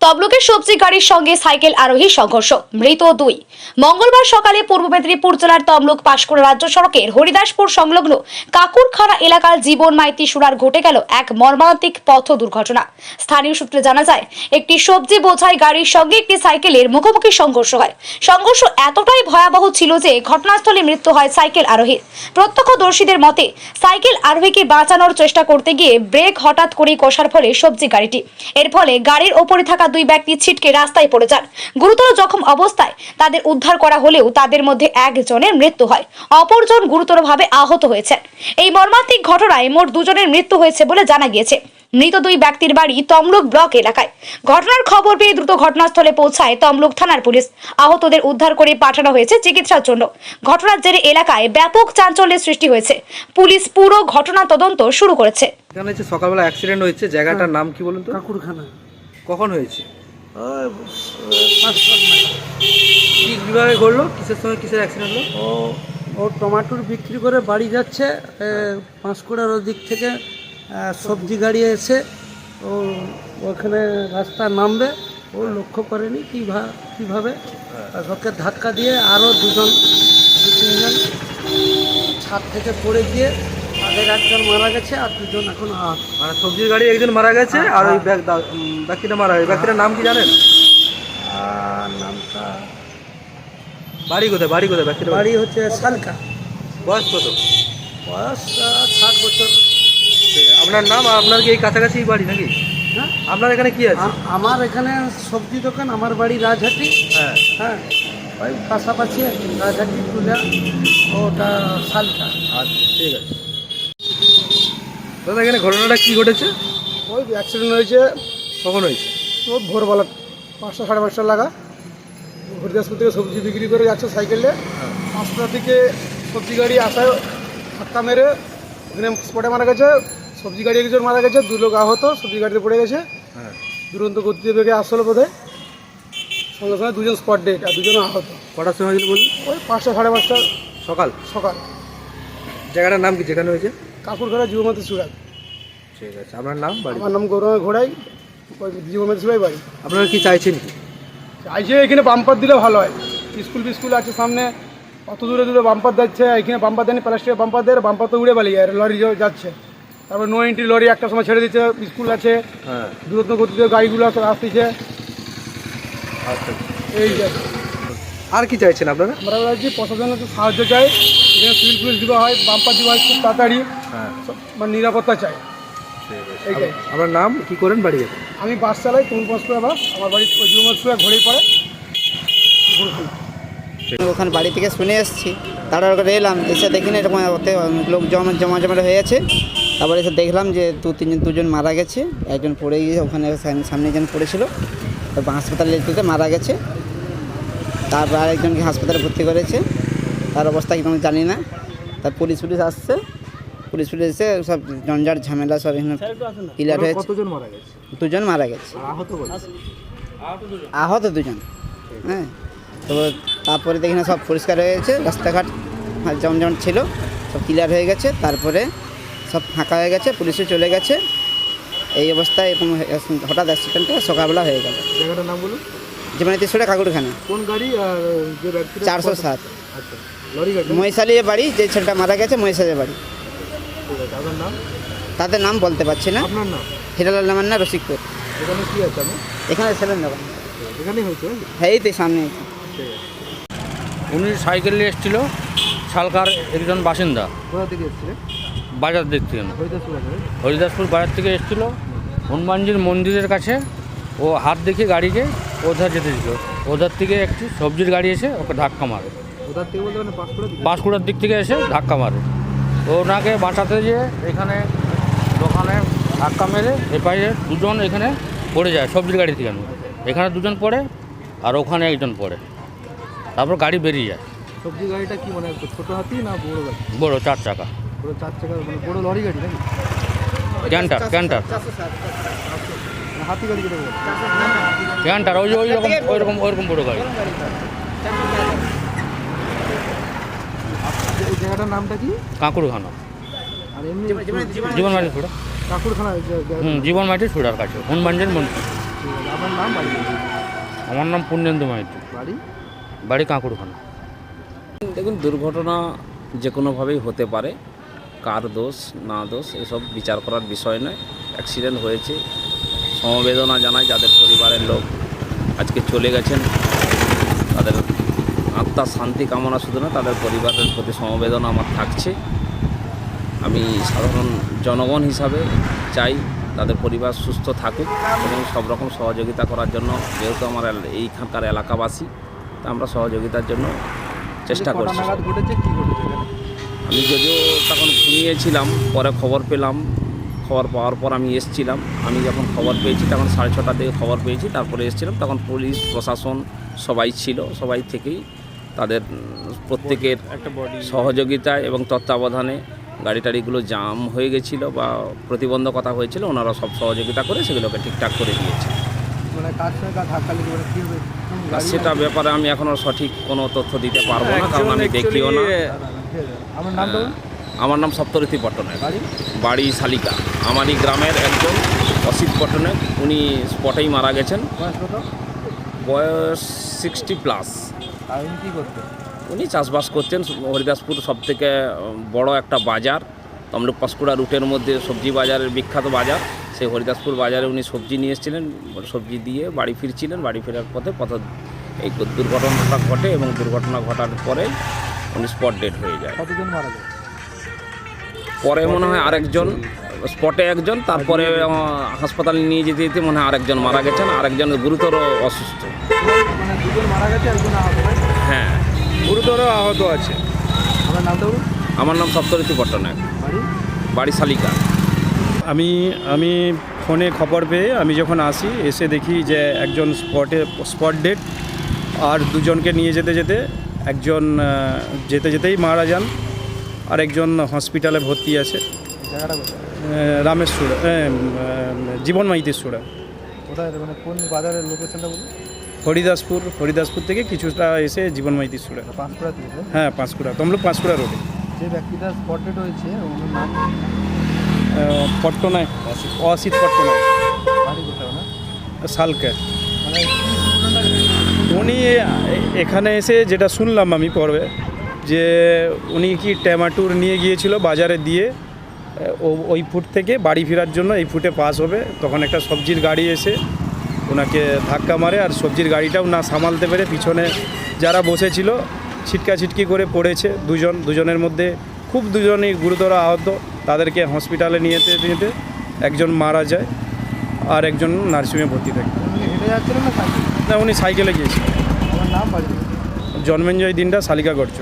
তমলুকের সবজি গাড়ির সঙ্গে সাইকেল আরোহী সংঘর্ষ, মৃত দুই। মঙ্গলবার সকালে পূর্ব মেদিনীপুর জেলার তমলুক পাঁশকুড়া রাজ্য সড়কের হরিদাসপুর সংলগ্ন কাকুরখানা এলাকার জীবন মাইতি সুরার ঘটে গেল এক মর্মান্তিক পথ দুর্ঘটনা। স্থানীয় সূত্রে জানা যায়, একটি সবজি বোঝাই গাড়ির সঙ্গে একটি সাইকেলের মুখোমুখি সংঘর্ষ হয়। সংঘর্ষ এতটাই ভয়াবহ ছিল যে ঘটনাস্থলে মৃত্যু হয় সাইকেল আরোহীর। প্রত্যক্ষদর্শীদের মতে, সাইকেল আরোহীকে বাঁচানোর চেষ্টা করতে গিয়ে ব্রেক হঠাৎ করে কষার ফলে সবজি গাড়িটি, এর ফলে গাড়ির ওপরে থাকা দুই ব্যক্তি ছিটকে রাস্তায় পড়ে যান। গুরুতর জখম অবস্থায় তাদের উদ্ধার করা হলেও তাদের মধ্যে একজনের মৃত্যু হয়, অপরজন গুরুতরভাবে আহত হয়েছেন। এই মর্মান্তিক ঘটনায় মোট দুজনের মৃত্যু হয়েছে বলে জানা গিয়েছে। মৃত দুই ব্যক্তির বাড়ি তমলুক ব্লক এলাকায়। ঘটনার খবর পেয়ে দ্রুত ঘটনাস্থলে পৌঁছায় তমলুক থানার পুলিশ। আহতদের উদ্ধার করে পাঠানো হয়েছে চিকিৎসার জন্য। ঘটনার জেরে এলাকায় ব্যাপক চাঞ্চল্যের সৃষ্টি হয়েছে। পুলিশ পুরো ঘটনা তদন্ত শুরু করেছে। এখানে যে সকালবেলা অ্যাক্সিডেন্ট হয়েছে, জায়গাটার নাম কি বলুন তো? কাকুরখানা। কখন হয়েছে? ওই 5 নাগাদ। কি কিভাবে ঘটলো? কিসের সঙ্গে কিসের অ্যাক্সিডেন্ট হলো? ও টমাটোর বিক্রি করে বাড়ি যাচ্ছে, পাঁশকুড়ার ওদিক থেকে সবজি গাড়ি এসে ও ওখানে রাস্তা নামবে, ও লক্ষ্য করেনি কীভাবে ওকে ধাক্কা দিয়ে আরও দু তিনজন ছাদ থেকে পড়ে গিয়ে তাদের একজন মারা গেছে আর দুজন এখন আহত। মানে সবজির গাড়ি একজন মারা গেছে আর ওই ব্যক্তিটা মারা গেছে। ব্যক্তিটার নাম কি জানেন? নামটা বাড়ি কোথায়? ব্যক্তিটার বাড়ি হচ্ছে সালকা। বয়স কত? বয়স 60 বছর। ঠিক আছে। আপনার নাম? আপনার কি এই কাছাকাছি বাড়ি নাকি? হ্যাঁ, আপনার এখানে কি আছে? আমার এখানে সবজি দোকান, আমার বাড়ি রাজহাটি। হ্যাঁ, হ্যাঁ, ওই পাশাপাশি রাজহাটি তুলা, ওটা সালকা। আচ্ছা, ঠিক আছে। দাদা, এখানে ঘটনাটা কি ঘটেছে? ওই অ্যাক্সিডেন্ট হয়েছে। কখন হয়েছে? ও ভোরবেলা 5টা সাড়ে 5টা লাগা। হরিদাসপুর থেকে সবজি বিক্রি করে যাচ্ছে সাইকেলে। 5টা থেকে সবজি গাড়ি আসায় ধাক্কা মেরে ওখানে স্পটে মারা গেছে। সবজি গাড়ি একজন মারা গেছে, 2 লোক আহত, সবজি গাড়িতে পড়ে গেছে। হ্যাঁ। দুরন্ত গতিতে বেগে আসলো বোধহয়। সঙ্গে সঙ্গে 2জন স্পট ডেট আর 2জন আহত। কটার সময় হয়েছিল বলুন? ওই 5টা সাড়ে 5টা সকাল। জায়গাটার নাম কি যেখানে হয়েছে? কাকুরখানা জীবমাতি সুরাগ। ঠিক আছে। আপনার নাম, বাড়ি? আমার নাম গৌরঙ্গ ঘোড়াই, ওই জীবমাতি সুরাই বাড়ি। আপনারা কি চাইছেন কি? চাইছে এখানে বাম্পার দিলে ভালো হয়। স্কুল আছে সামনে, অত দূরে বাম্পার দিচ্ছে, এখানে বাম্পার দেয়নি, প্লাস্টিকের বাম্পার দেয়, বাম্পার তো উড়ে পালিয়ে যায়, লরি যাচ্ছে। তারপর নো এন্ট্রি লরি একটা সময় ছেড়ে দিচ্ছে, স্কুল আছে, হ্যাঁ। দূরত্ব গতিতে গাড়িগুলো আসতেছে। আচ্ছা, এই যে আর কি চাইছেন আপনারা? আমরা বলছি প্রশাসনের একটু সাহায্য চাই, এখানে সিভিল পুলিশ দেওয়া হয়, বাম্পার দেওয়া হয় খুব তাড়াতাড়ি, হ্যাঁ, মানে নিরাপত্তা চাই। এইটাই। আপনার নাম কি করেন, বাড়ি? আমি বাস চালাই, তুমি পাঁশকুড়া বাস, আমার বাড়ি ওই জীবমাতি ঘড়েই পড়ে। ওখানে বাড়ি থেকে শুনে এসেছি, তারপর করে এলাম, এসে দেখি না এরকম ওতে লোক জমা হয়ে আছে। তারপরে এসে দেখলাম যে দুজন মারা গেছে, একজন পড়ে গিয়েছে, ওখানে সামনে একজন পড়েছিল, তারপর হাসপাতালে যেতে মারা গেছে। তারপর আরেকজনকে হাসপাতালে ভর্তি করেছে, তার অবস্থা কি আমি জানি না। তার পুলিশ আসছে, পুলিশ এসে সব জঞ্জাট ঝামেলা সব এখানে ক্লিয়ার হয়েছে। কতজন মারা গেছে? দুজন মারা গেছে, আহত দুজন। হ্যাঁ, তো তারপরে দেখি না সব পরিষ্কার হয়ে গেছে, রাস্তাঘাট যেমন ছিল সব ক্লিয়ার হয়ে গেছে। তারপরে সব ফাঁকা হয়ে গেছে, পুলিশও চলে গেছে। এই অবস্থায় এরকম হঠাৎ অ্যাক্সিডেন্টটা সকালবেলা হয়ে গেল। জায়গাটার নাম বলুন? জীবনাতি সুরা কাকুরখানা। কোন গাড়ি আর যে ব্যক্তি? 407। আচ্ছা, লরি গাড়ি। মহিষালির বাড়ি, যে ছেলেটা মারা গেছে মহিষালের বাড়ি। ঠিক আছে। আপনার নাম? তাদের নাম বলতে পারছি না। আপনার নাম? হিরালাল নামান্না, রসিকপুর। এখানে কি আছে? আমি এখানে ছিলেন দোকান, এখানেই হয়েছে। হ্যাঁ, এই তো সামনে। ঠিক আছে। উনি সাইকেল নিয়ে এসেছিল, শালকার একজন বাসিন্দা, কোথা থেকে এসেছিলেন? বাজার দিক থেকে। হরিদাসপুর আছে। হরিদাসপুর বাজার থেকে এসেছিল, হনুমানজির মন্দিরের কাছে ও হাত দেখিয়ে গাড়িকে ওধার যেতে দিল। ওধার থেকে একটি সবজির গাড়ি এসে ওকে ধাক্কা মারে। কোথার থেকে বলতে মানে পাঁশকুড়া? পাঁশকুড়ার দিক থেকে এসে ধাক্কা মারে। তো ওনাকে বাঁচাতে গিয়ে এখানে দোকানে ধাক্কা মেরে এপাশে দুজন এখানে পড়ে যায়, সবজির গাড়ি থেকে। এখানে দুজন পড়ে আর ওখানে একজন পড়ে, তারপর গাড়ি বেরিয়ে যায়। সবজি গাড়িটা কি মানে ছোটো হাতি না বড় গাড়ি? বড় 4 চাকা, বড় 4 চাকা, মানে বড় লরি গাড়ি নাকি? ক্যান্টার হাতি গাড়ি যেটা বলে। ক্যান্টার, ওইরকম বড় গাড়ি। এই জায়গাটার নামটা কি? কাকুরখানা। আর এমনি জীবন মাটি ছুড়া। কাকুরখানা জীবন মাটি ছুড়ার কাছে হনুমানজির মন্দির। ঠিক আছে, আপনার নাম বাড়ি আমার নাম পূর্ণেন্দু মাইতি, বাড়ি? বাড়ি কাঁকুড়খানা। দেখুন, দুর্ঘটনা যে কোনোভাবেই হতে পারে, কার দোষ না দোষ এসব বিচার করার বিষয় নয়। অ্যাক্সিডেন্ট হয়েছে, সমবেদনা জানাই যাদের পরিবারের লোক আজকে চলে গেছেন, তাদের আত্মার শান্তি কামনা শুধু না, তাদের পরিবারের প্রতি সমবেদনা আমার থাকছে। আমি সাধারণ জনগণ হিসাবে চাই তাদের পরিবার সুস্থ থাকুক এবং সব রকম সহযোগিতা করার জন্য, যেহেতু আমার এইখানকার এলাকাবাসী, তা আমরা সহযোগিতার জন্য চেষ্টা কটা করছি। নাগাদ ঘটেছে, কি ঘটেছে এখানে? আমি যদিও তখন ঘুমিয়েছিলাম, পরে খবর পেলাম, খবর পাওয়ার পর আমি এসেছিলাম। আমি যখন খবর পেয়েছি তখন 6:30 দিকে খবর পেয়েছি, তারপরে এসেছিলাম। তখন পুলিশ প্রশাসন সবাই ছিল, সবাই থেকেই তাদের প্রত্যেকের সহযোগিতায় এবং তত্ত্বাবধানে গাড়ি টাড়িগুলো জাম হয়ে গেছিলো বা প্রতিবন্ধকতা হয়েছিল, ওনারা সব সহযোগিতা করে সেগুলোকে ঠিকঠাক করে দিয়েছে। মানে কার সঙ্গে কার ধাক্কা লেগে মানে কি হবে? আর সেটা ব্যাপারে আমি এখনও সঠিক কোনো তথ্য দিতে পারবো না, কারণ আমি দেখিও না। আমার নাম বলুন। আমার নাম সপ্তরথী পট্টনায়ক, বাড়ি? বাড়ি শালিকা। আমারই গ্রামের একজন অসিত পট্টনায়ক, উনি স্পটেই মারা গেছেন। বয়স কত? বয়স 60+। আর উনি কী করতেন? উনি চাষবাস করছেন। হরিদাসপুর সবথেকে বড় একটা বাজার, তমলুক পাঁশকুড়া রুটের মধ্যে সবজি বাজারের বিখ্যাত বাজার। সেই হরিদাসপুর বাজারে উনি সবজি নিয়ে এসেছিলেন, সবজি দিয়ে বাড়ি ফিরছিলেন। বাড়ি ফেরার পথে এই দুর্ঘটনাটা ঘটে এবং দুর্ঘটনা ঘটার পরে উনি স্পট ডেড হয়ে যায়। কতজন মারা যায়? পরে মনে হয় আরেকজন, স্পটে একজন, তারপরে হাসপাতালে নিয়ে যেতে যেতে মনে হয় আরেকজন মারা গেছেন, আরেকজন গুরুতর অসুস্থ। মানে দুজন মারা গেছে, একজন আহত হয়েছে। হ্যাঁ, গুরুতর আহত আছে। আমার নামটা বলুন। আমার নাম সপ্তরথী পট্টনায়ক, বাড়ি? বাড়ি শালিকা। আমি ফোনে খবর পেয়ে আমি যখন আসি, এসে দেখি যে একজন স্পট ডেড, আর দুজনকে নিয়ে যেতে যেতে একজন যেতে যেতেই মারা যান, আর একজন হসপিটালে ভর্তি আছে। জায়গাটা কোথায়? রামেশ্বর, জীবন মাইতিরসুরা, কোথায় মানে কোন বাজারের লোকেশনটা বলুন? হরিদাসপুর থেকে কিছুটা এসে জীবন মাইতিরসুরা। পাঁশকুড়া থেকে? হ্যাঁ, পাঁশকুড়া, তমলুক পাঁশকুড়া রোডে। যে ব্যক্তিটা স্পটেড হয়েছে ওনার নাম? পট্টনায়ক, অসিত পট্টনায়ক, বাড়ি কোথাও না? সালকে। মানে কি দুর্ঘটনাটা ঘটেছে? উনি এখানে এসে যেটা শুনলাম আমি পর্বে, যে উনি কি ট্যামাটুর নিয়ে গিয়েছিল বাজারে দিয়ে, ওই ফুট থেকে বাড়ি ফেরার জন্য এই ফুটে পাস হবে, তখন একটা সবজির গাড়ি এসে ওনাকে ধাক্কা মারে, আর সবজির গাড়িটাও না সামালতে পেরে পিছনে যারা বসেছিল ছিটকাছিটকি করে পড়েছে। দুজনের মধ্যে দুজনই গুরুতর আহত, তাদেরকে হসপিটালে নিয়ে যেতে একজন মারা যায় আর একজন নার্সিংহোমে ভর্তি থাকে। উনি হেঁটে যাচ্ছিলেন না সাইকেল? না, উনি সাইকেলে গিয়েছিলেন। আমার নাম বাড়ি? জন্মেঞ্জয় দিনটা, শালিকা গড়চ।